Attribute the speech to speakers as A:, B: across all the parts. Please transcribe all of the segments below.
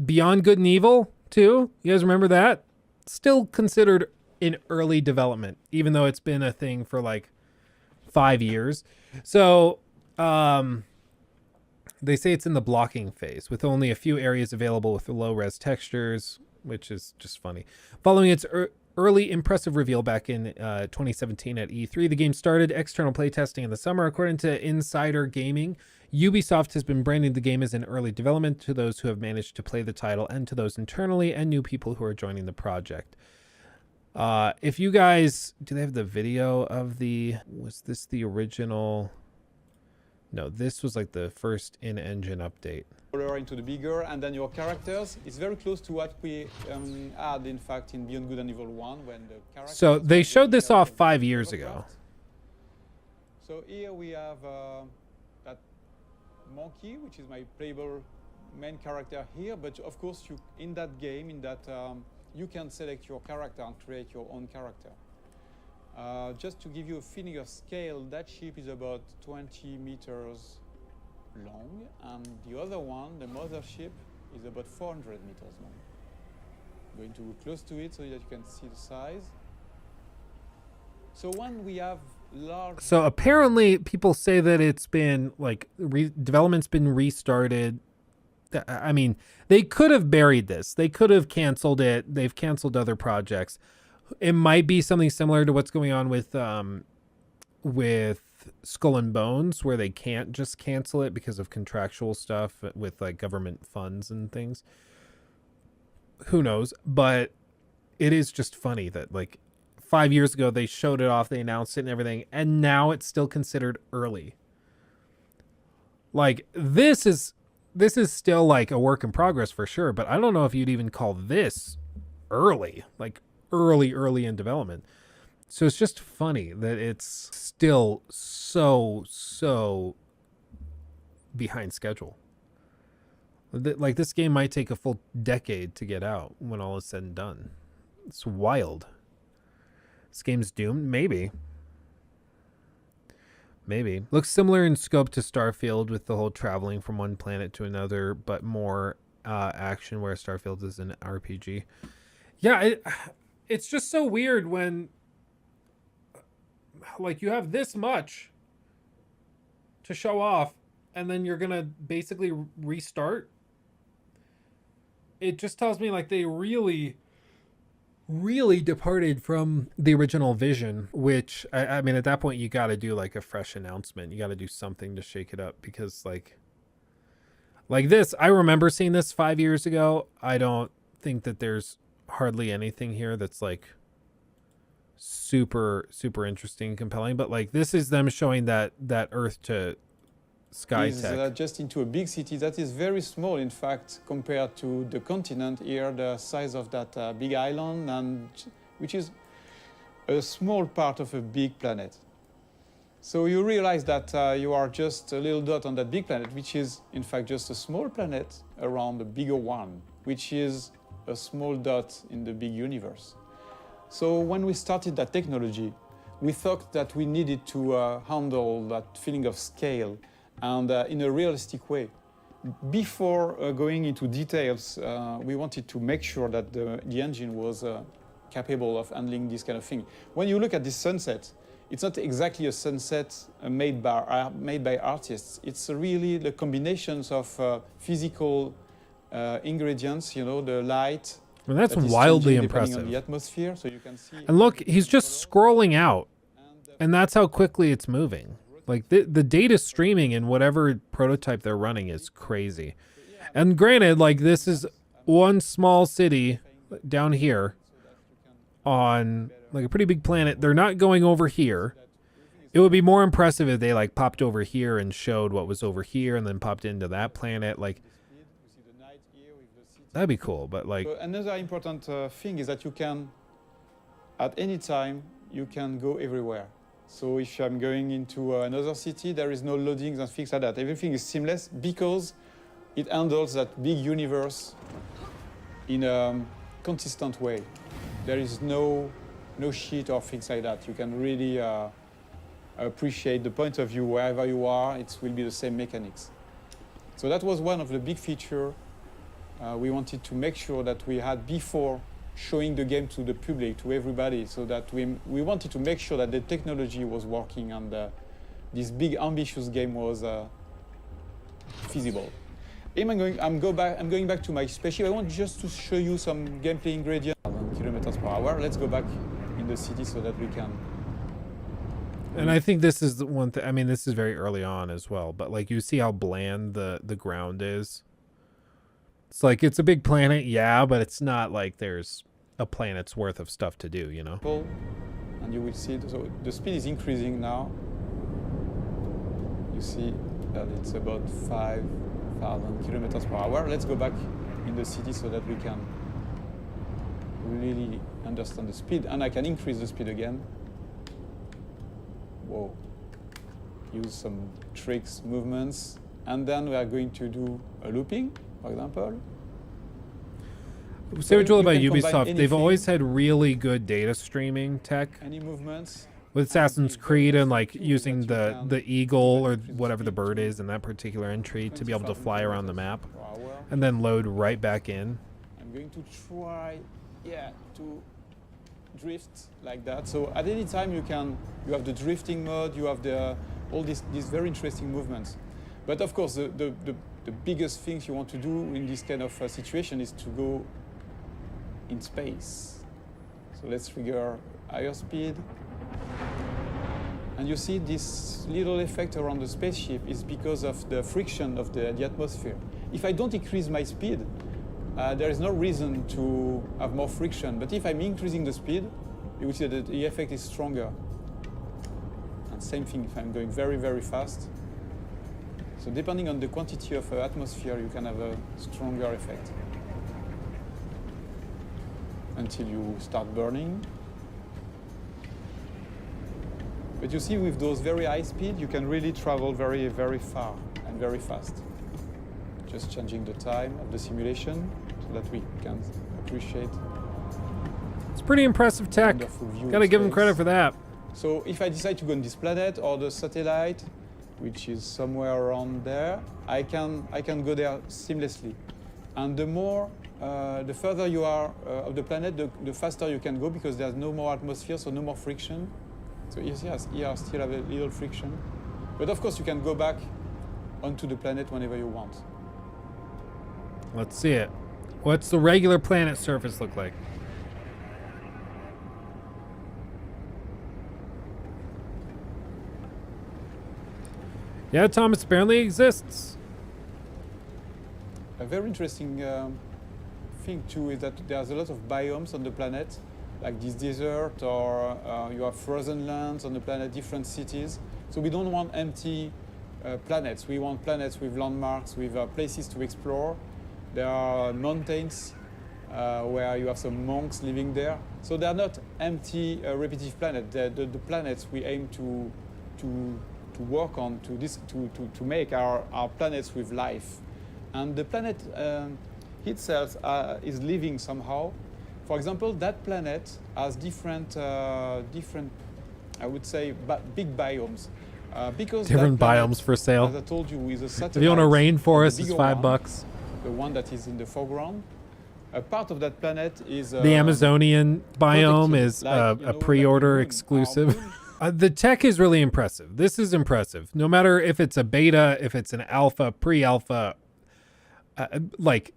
A: Beyond Good and Evil 2. You guys remember that? Still considered in early development, even though it's been a thing for like 5 years. So, they say it's in the blocking phase with only a few areas available with low res textures, which is just funny. Following its early impressive reveal back in 2017 at E3, the game started external playtesting in the summer. According to Insider Gaming, Ubisoft has been branding the game as in early development to those who have managed to play the title and to those internally and new people who are joining the project. If you guys, do they have the video of was this the original? No, this was like the first in-engine update.
B: Into the bigger, and then your characters. It's very close to what we had, in fact, in Beyond Good and Evil 1, when the characters...
A: So they showed this off 5 years ago.
B: So here we have that monkey, which is my playable main character here, but of course in that game, you can select your character and create your own character. Just to give you a feeling of scale, that ship is about 20 meters long, and the other one, the mothership, is about 400 meters long. I'm going to go close to it so that you can see the size. So when we have large...
A: So apparently people say that it's been like development's been restarted. I mean, they could have buried this. They could have canceled it. They've canceled other projects. It might be something similar to what's going on with Skull and Bones, where they can't just cancel it because of contractual stuff with like government funds and things. Who knows? But it is just funny that like 5 years ago they showed it off, they announced it and everything, and now it's still considered early. Like this is still like a work in progress for sure, but I don't know if you'd even call this early, like early in development. So it's just funny that it's still so behind schedule. Like this game might take a full decade to get out when all is said and done. It's wild. This game's doomed? Maybe. Looks similar in scope to Starfield with the whole traveling from one planet to another, but more action, where Starfield is an RPG. Yeah, it's just so weird when like you have this much to show off and then you're gonna basically restart. It just tells me like they really departed from the original vision, which I mean at that point you got to do like a fresh announcement. You got to do something to shake it up, because like this, I remember seeing this 5 years ago. I don't think that there's hardly anything here that's like super interesting and compelling, but like this is them showing that Earth to Sky tech.
B: Just into a big city that is very small, in fact, compared to the continent here, the size of that big island, and which is a small part of a big planet. So you realize that you are just a little dot on that big planet, which is in fact just a small planet around a bigger one, which is a small dot in the big universe. So when we started that technology, we thought that we needed to handle that feeling of scale and in a realistic way. Before going into details, we wanted to make sure that the engine was capable of handling this kind of thing. When you look at this sunset, it's not exactly a sunset made by artists. It's really the combinations of physical ingredients, you know, the light.
A: Well, that's wildly impressive.
B: On the atmosphere, so you can see.
A: And look, he's just scrolling out, and that's how quickly it's moving. Like the data streaming in whatever prototype they're running is crazy. And granted, like this is one small city down here on like a pretty big planet. They're not going over here. It would be more impressive if they like popped over here and showed what was over here and then popped into that planet. Like that'd be cool, but like...
B: Another important thing is that you can, at any time, you can go everywhere. So if I'm going into another city, there is no loadings and things like that. Everything is seamless because it handles that big universe in a consistent way. There is no shit or things like that. You can really appreciate the point of view wherever you are. It will be the same mechanics. So that was one of the big features we wanted to make sure that we had before showing the game to the public, to everybody, so that we wanted to make sure that the technology was working and this big ambitious game was feasible. I'm going back to my spaceship. I want just to show you some gameplay ingredients. Kilometers per hour. Let's go back in the city so that we can.
A: And I think this is the one thing. I mean, this is very early on as well, but like you see how bland the ground is. It's like it's a big planet, yeah, but it's not like there's a planet's worth of stuff to do, you know.
B: And you will see so the speed is increasing now. You see that it's about 5,000 kilometers per hour. Let's go back in the city so that we can really understand the speed, and I can increase the speed again. Whoa. Use some tricks, movements, and then we are going to do a looping, for example.
A: Say what you will about
B: can combine
A: Ubisoft. They've
B: anything.
A: always had really good data streaming tech.
B: Any movements.
A: With Assassin's Creed and like using
B: that you
A: the
B: can
A: eagle or
B: increase the
A: whatever the
B: speed
A: bird
B: to
A: is in that particular entry to be able to
B: 25
A: fly around the map
B: kilometers per hour.
A: and then load right back in.
B: I'm going to try, to drift like that. So at any time you have the drifting mode, you have all these very interesting movements. But of course, the biggest things you want to do in this kind of situation is to go in space. So let's trigger higher speed. And you see this little effect around the spaceship is because of the friction of the atmosphere. If I don't increase my speed, there is no reason to have more friction. But if I'm increasing the speed, you will see that the effect is stronger. And same thing if I'm going very, very fast. So depending on the quantity of atmosphere, you can have a stronger effect. Until you start burning. But you see, with those very high speed, you can really travel very, very far and very fast. Just changing the time of the simulation so that we can appreciate.
A: It's pretty impressive tech.
B: Wonderful view
A: Gotta
B: of
A: give them
B: space.
A: credit for that.
B: So if I decide to go on this planet or the satellite, which is somewhere around there, I can go there seamlessly. And the further you are of the planet, the faster you can go because there's no more atmosphere, so no more friction. So yes, here I still have a little friction. But of course you can go back onto the planet whenever you want.
A: Let's see it. What's the regular planet surface look like? Yeah, Thomas apparently exists.
B: A very interesting thing too is that there's a lot of biomes on the planet, like this desert, or you have frozen lands on the planet, different cities. So we don't want empty planets. We want planets with landmarks, with places to explore. There are mountains where you have some monks living there. So they are not empty, repetitive planets. The planets we aim to work on, to make our planets with life. And the planet itself is living somehow. For example, that planet has different, I would say, big biomes. Because
A: Different
B: that planet,
A: biomes for sale.
B: as I told you, is a satellite.
A: If you want a rainforest,
B: the
A: it's
B: bigger
A: $5.
B: The one that is in the foreground. A part of that planet is
A: The Amazonian biome
B: protected,
A: is
B: like,
A: a pre-order exclusive. The tech is really impressive. This is impressive. No matter if it's a beta, if it's an alpha, pre-alpha, like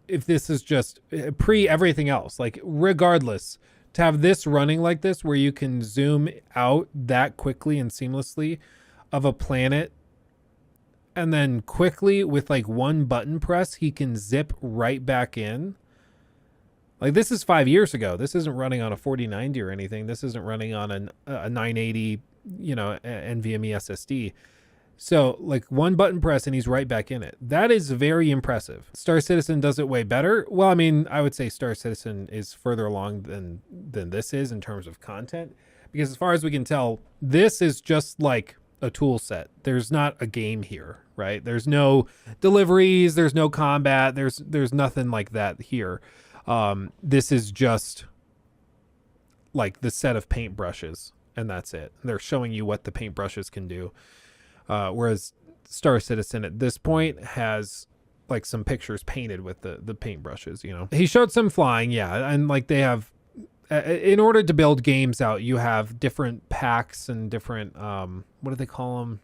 A: if this is just pre everything else, like regardless, to have this running like this where you can zoom out that quickly and seamlessly of a planet and then quickly with like one button press, he can zip right back in. Like this is 5 years ago. This isn't running on a 4090 or anything. This isn't running on a 980, NVMe SSD. So like one button press and he's right back in it. That is very impressive. Star Citizen does it way better. Well, I mean, I would say Star Citizen is further along than this is in terms of content, because as far as we can tell, this is just like a tool set. There's not a game here, right? There's no deliveries, there's no combat, there's nothing like that here. This is just like the set of paintbrushes and that's it. They're showing you what the paintbrushes can do. Whereas Star Citizen at this point has like some pictures painted with the paintbrushes, you know. He showed some flying, yeah, and like they have, in order to build games out, you have different packs and different what do they call them?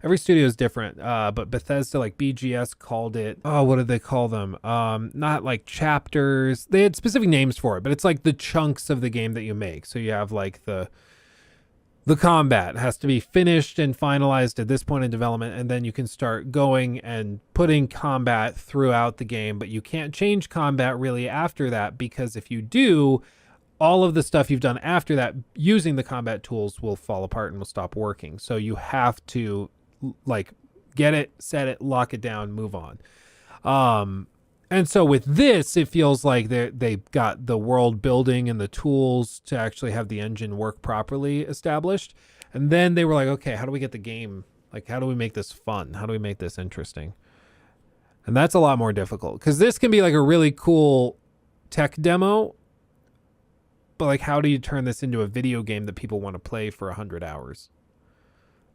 A: Every studio is different, but Bethesda, like BGS, called it, oh, what did they call them? Not like chapters. They had specific names for it, but it's like the chunks of the game that you make. So you have like the combat has to be finished and finalized at this point in development, and then you can start going and putting combat throughout the game, but you can't change combat really after that, because if you do, all of the stuff you've done after that using the combat tools will fall apart and will stop working. So you have to like get it, set it, lock it down, move on. And so with this, it feels like they've got the world building and the tools to actually have the engine work properly established. And then they were like, okay, how do we get the game? Like, how do we make this fun? How do we make this interesting? And that's a lot more difficult, because this can be like a really cool tech demo, but like, how do you turn this into a video game that people want to play for 100 hours?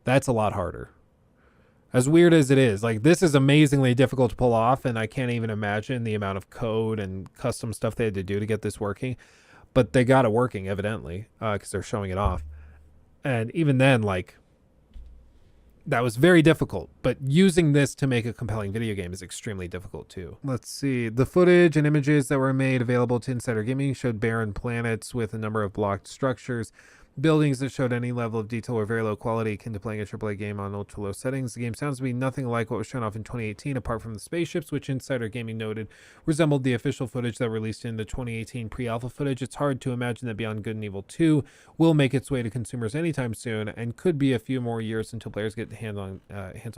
A: That's a lot harder. As weird as it is, like, this is amazingly difficult to pull off, and I can't even imagine the amount of code and custom stuff they had to do to get this working. But they got it working, evidently, because they're showing it off. And even then, like, that was very difficult. But using this to make a compelling video game is extremely difficult, too. Let's see. The footage and images that were made available to Insider Gaming showed barren planets with a number of blocked structures. Buildings that showed any level of detail were very low quality, akin to playing a AAA game on ultra low settings. The game sounds to be nothing like what was shown off in 2018, apart from the spaceships, which Insider Gaming noted resembled the official footage that released in the 2018 pre-alpha footage. It's hard to imagine that Beyond Good and Evil 2 will make its way to consumers anytime soon, and could be a few more years until players get hands-on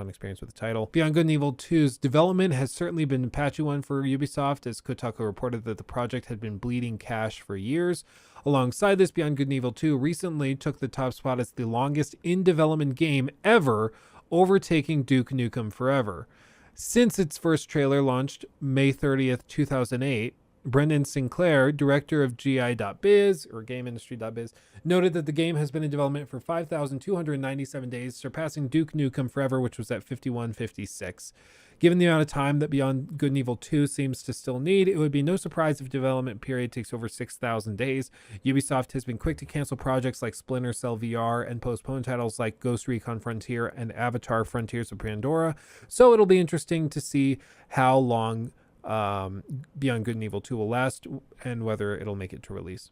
A: experience with the title. Beyond Good and Evil 2's development has certainly been a patchy one for Ubisoft, as Kotaku reported that the project had been bleeding cash for years. Alongside this, Beyond Good and Evil 2 recently took the top spot as the longest in-development game ever, overtaking Duke Nukem Forever. Since its first trailer launched May 30th, 2008, Brendan Sinclair, director of GI.biz, or GameIndustry.biz, noted that the game has been in development for 5,297 days, surpassing Duke Nukem Forever, which was at 5,156. Given the amount of time that Beyond Good and Evil 2 seems to still need, it would be no surprise if development period takes over 6,000 days. Ubisoft has been quick to cancel projects like Splinter Cell VR and postpone titles like Ghost Recon Frontier and Avatar Frontiers of Pandora. So it'll be interesting to see how long Beyond Good and Evil 2 will last, and whether it'll make it to release.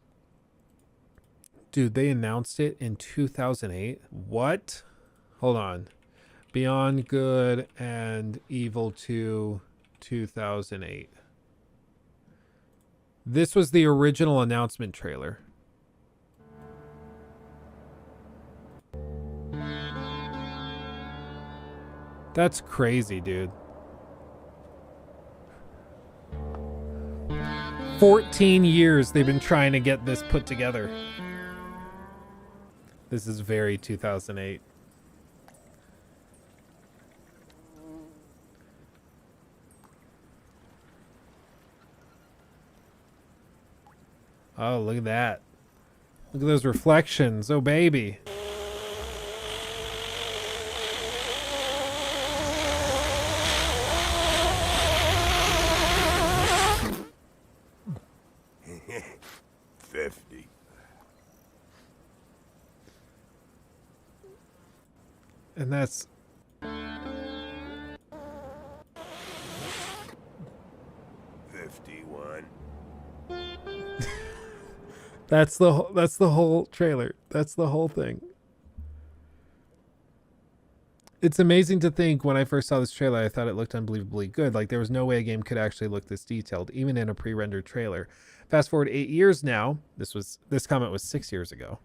A: Dude, they announced it in 2008? What? Hold on. Beyond Good and Evil 2, 2008. This was the original announcement trailer. That's crazy, dude. 14 years they've been trying to get this put together. This is very 2008. Oh, look at that. Look at those reflections. Oh, baby. And that's
C: 51.
A: That's the whole trailer. That's the whole thing. It's amazing to think, when I first saw this trailer, I thought it looked unbelievably good. Like, there was no way a game could actually look this detailed, even in a pre-rendered trailer. Fast forward 8 years now. This comment was 6 years ago.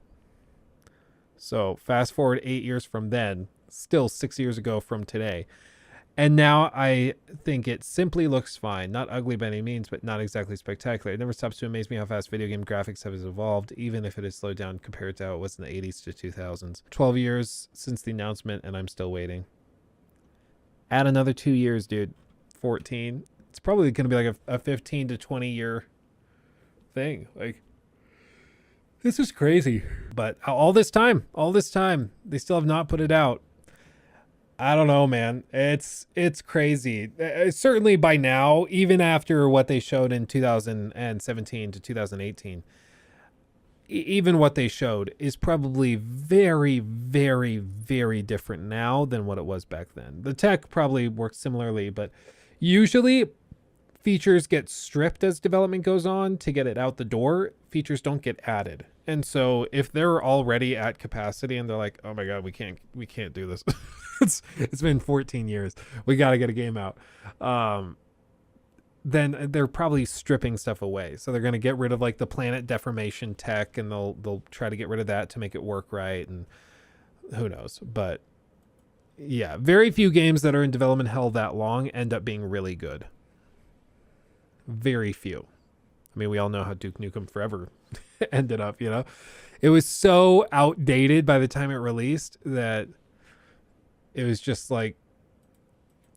A: So fast forward 8 years from then, still 6 years ago from today. And now I think it simply looks fine. Not ugly by any means, but not exactly spectacular. It never stops to amaze me how fast video game graphics have evolved, even if it has slowed down compared to how it was in the 80s to 2000s. 12 years since the announcement, and I'm still waiting. Add another 2 years, dude. 14. It's probably going to be like a 15 to 20 year thing. Like, this is crazy. But all this time, they still have not put it out. I don't know, man. It's crazy. Certainly by now, even after what they showed in 2017 to 2018, even what they showed is probably very, very, very different now than what it was back then. The tech probably works similarly, but usually features get stripped as development goes on to get it out the door. Features don't get added. And so if they're already at capacity and they're like, "Oh my god, we can't do this." It's been 14 years. We got to get a game out. Then they're probably stripping stuff away. So they're going to get rid of like the planet deformation tech, and they'll try to get rid of that to make it work right, and who knows. But yeah, very few games that are in development hell that long end up being really good. Very few. I mean, we all know how Duke Nukem Forever ended up, you know. It was so outdated by the time it released that it was just like,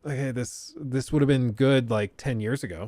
A: okay, this would have been good like 10 years ago.